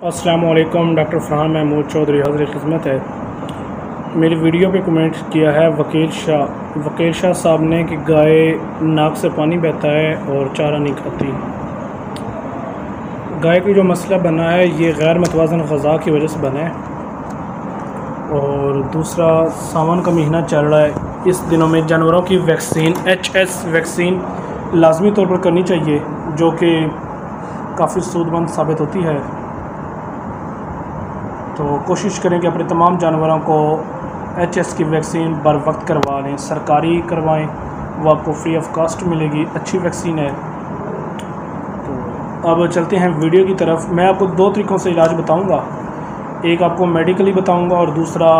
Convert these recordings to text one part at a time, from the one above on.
अस्सलामु अलैकुम। डॉक्टर फरहान महमूद चौधरी हाज़िर खिदमत है। मेरी वीडियो पे कमेंट किया है वकील शाह साहब ने कि गाय नाक से पानी बहता है और चारा नहीं खाती। गाय की जो मसला बना है ये गैर मतवाज़न ग़ज़ा की वजह से बना है। और दूसरा, सावन का महीना चल रहा है। इस दिनों में जानवरों की वैक्सीन HS वैक्सीन लाजमी तौर पर करनी चाहिए, जो कि काफ़ी सूदमंद साबित होती है। तो कोशिश करें कि अपने तमाम जानवरों को HS की वैक्सीन बर वक्त करवा लें। सरकारी करवाएं, वो आपको फ्री ऑफ कास्ट मिलेगी, अच्छी वैक्सीन है। तो अब चलते हैं वीडियो की तरफ। मैं आपको दो तरीक़ों से इलाज बताऊंगा, एक आपको मेडिकली बताऊंगा और दूसरा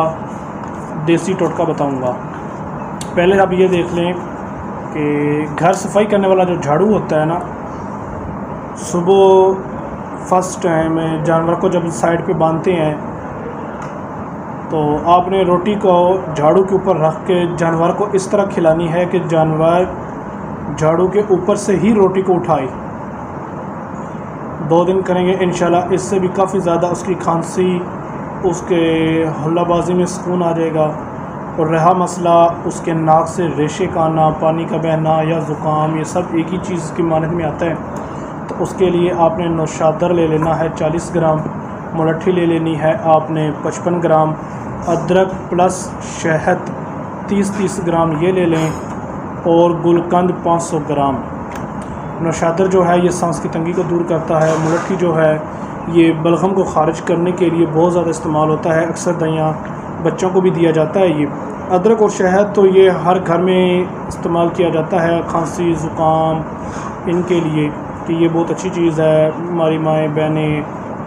देसी टोटका बताऊंगा। पहले आप ये देख लें कि घर सफाई करने वाला जो झाड़ू होता है ना, सुबह फर्स्ट टाइम जानवर को जब साइड पे बांधते हैं तो आपने रोटी को झाड़ू के ऊपर रख के जानवर को इस तरह खिलानी है कि जानवर झाड़ू के ऊपर से ही रोटी को उठाए। 2 दिन करेंगे इंशाल्लाह, इससे भी काफ़ी ज़्यादा उसकी खांसी, उसके हल्लाबाजी में सुकून आ जाएगा। और रहा मसला उसके नाक से रेशे का आना, पानी का बहना या ज़ुकाम, ये सब एक ही चीज़ की मानद में आता है। तो उसके लिए आपने नौशादर ले लेना है 40 ग्राम, मुलट्ठी ले लेनी है आपने 55 ग्राम, अदरक प्लस शहद 30 ग्राम ये ले लें, और गुलकंद 500 ग्राम। नौशादर जो है ये सांस की तंगी को दूर करता है। मुलट्ठी जो है ये बलगम को ख़ारिज करने के लिए बहुत ज़्यादा इस्तेमाल होता है, अक्सर दवाइयाँ बच्चों को भी दिया जाता है। ये अदरक और शहद तो ये हर घर में इस्तेमाल किया जाता है खांसी ज़ुकाम इनके लिए, कि ये बहुत अच्छी चीज़ है। हमारी माएँ बहनें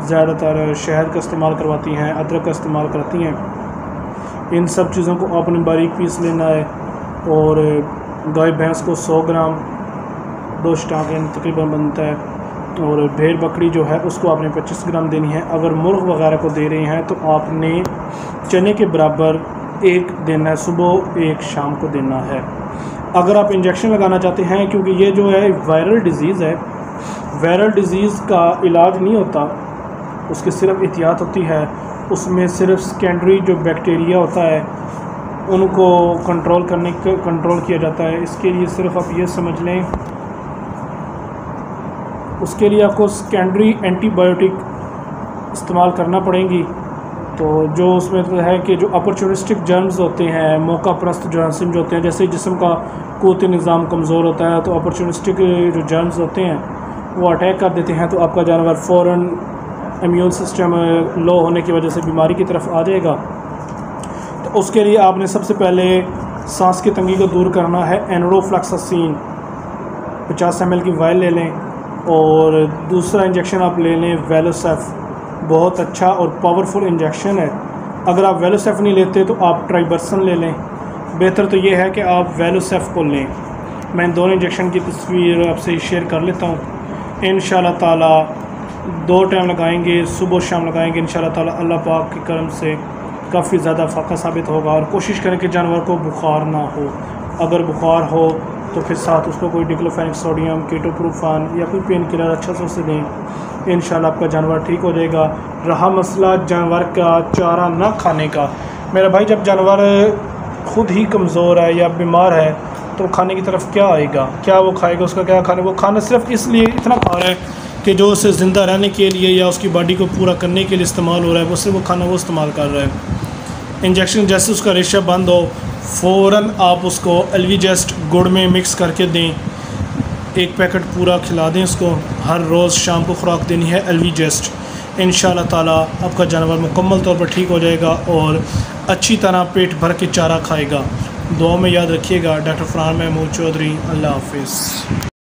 ज़्यादातर शहद का इस्तेमाल करवाती हैं, अदरक का इस्तेमाल करती हैं। इन सब चीज़ों को आपने बारीक पीस लेना है। और गाय भैंस को 100 ग्राम 2 टाँगें तकरीबन बनता है। और भेड़ बकरी जो है उसको आपने 25 ग्राम देनी है। अगर मुर्ग वगैरह को दे रहे हैं तो आपने चने के बराबर 1 देना है, सुबह 1 शाम को देना है। अगर आप इंजेक्शन लगाना चाहते हैं, क्योंकि ये जो है वायरल डिज़ीज़ है, वायरल डिज़ीज़ का इलाज नहीं होता, उसकी सिर्फ एहतियात होती है। उसमें सिर्फ सेकेंडरी जो बैक्टीरिया होता है उनको कंट्रोल किया जाता है। इसके लिए सिर्फ आप ये समझ लें, उसके लिए आपको सेकेंडरी एंटीबायोटिक इस्तेमाल करना पड़ेंगी। तो जो उसमें तो है कि जो अपॉर्चुनिस्टिक जर्म्स होते हैं, मौका परस्त जरासीम जो होते हैं, जैसे जिस्म का क़ुव्वती निज़ाम कमज़ोर होता है तो अपॉर्चुनिस्टिक जो जर्म्स होते हैं वो अटैक कर देते हैं, तो आपका जानवर फ़ौरन इम्यून सिस्टम लो होने की वजह से बीमारी की तरफ आ जाएगा। तो उसके लिए आपने सबसे पहले सांस की तंगी को दूर करना है। एनरोफ्लैक्सासिन 50 ml की वायल ले लें, और दूसरा इंजेक्शन आप ले लें वेलोसेफ, बहुत अच्छा और पावरफुल इंजेक्शन है। अगर आप वेलोसेफ नहीं लेते तो आप ट्राइबर्सन ले लें। बेहतर तो ये है कि आप वेलोसेफ को लें। मैं दोनों इंजेक्शन की तस्वीर आपसे शेयर कर लेता हूँ। इंशाल्लाह ताला 2 टाइम लगाएंगे, सुबह शाम लगाएंगे। इंशाल्लाह ताला अल्लाह पाक के करम से काफ़ी ज़्यादा फ़ायदा साबित होगा। और कोशिश करें कि जानवर को बुखार ना हो। अगर बुखार हो तो फिर साथ उसको कोई डिक्लोफेनिक सोडियम, कीटोप्रोफान या कोई पेन किलर अच्छा से उसे दें। इंशाल्लाह आपका जानवर ठीक हो जाएगा। रहा मसला जानवर का चारा ना खाने का, मेरा भाई जब जानवर ख़ुद ही कमज़ोर है या बीमार है तो खाने की तरफ क्या आएगा, क्या वो खाएगा, उसका क्या खाना? वो खाना सिर्फ इसलिए इतना खा रहा है कि जो उसे ज़िंदा रहने के लिए या उसकी बॉडी को पूरा करने के लिए इस्तेमाल हो रहा है, वो सिर्फ वो खाना वो इस्तेमाल कर रहा है। इंजेक्शन जैसे उसका रेशा बंद हो, फ़ौरन आप उसको एल्वीजेस्ट गुड़ में मिक्स करके दें। 1 पैकेट पूरा खिला दें उसको। हर रोज़ शाम को खुराक देनी है एल्वीजेस्ट। इंशाल्लाह ताला आपका जानवर मुकम्मल तौर पर ठीक हो जाएगा और अच्छी तरह पेट भर के चारा खाएगा। दुआ में याद रखिएगा। डॉक्टर फरहान महमूद चौधरी। अल्लाह हाफ़िज़।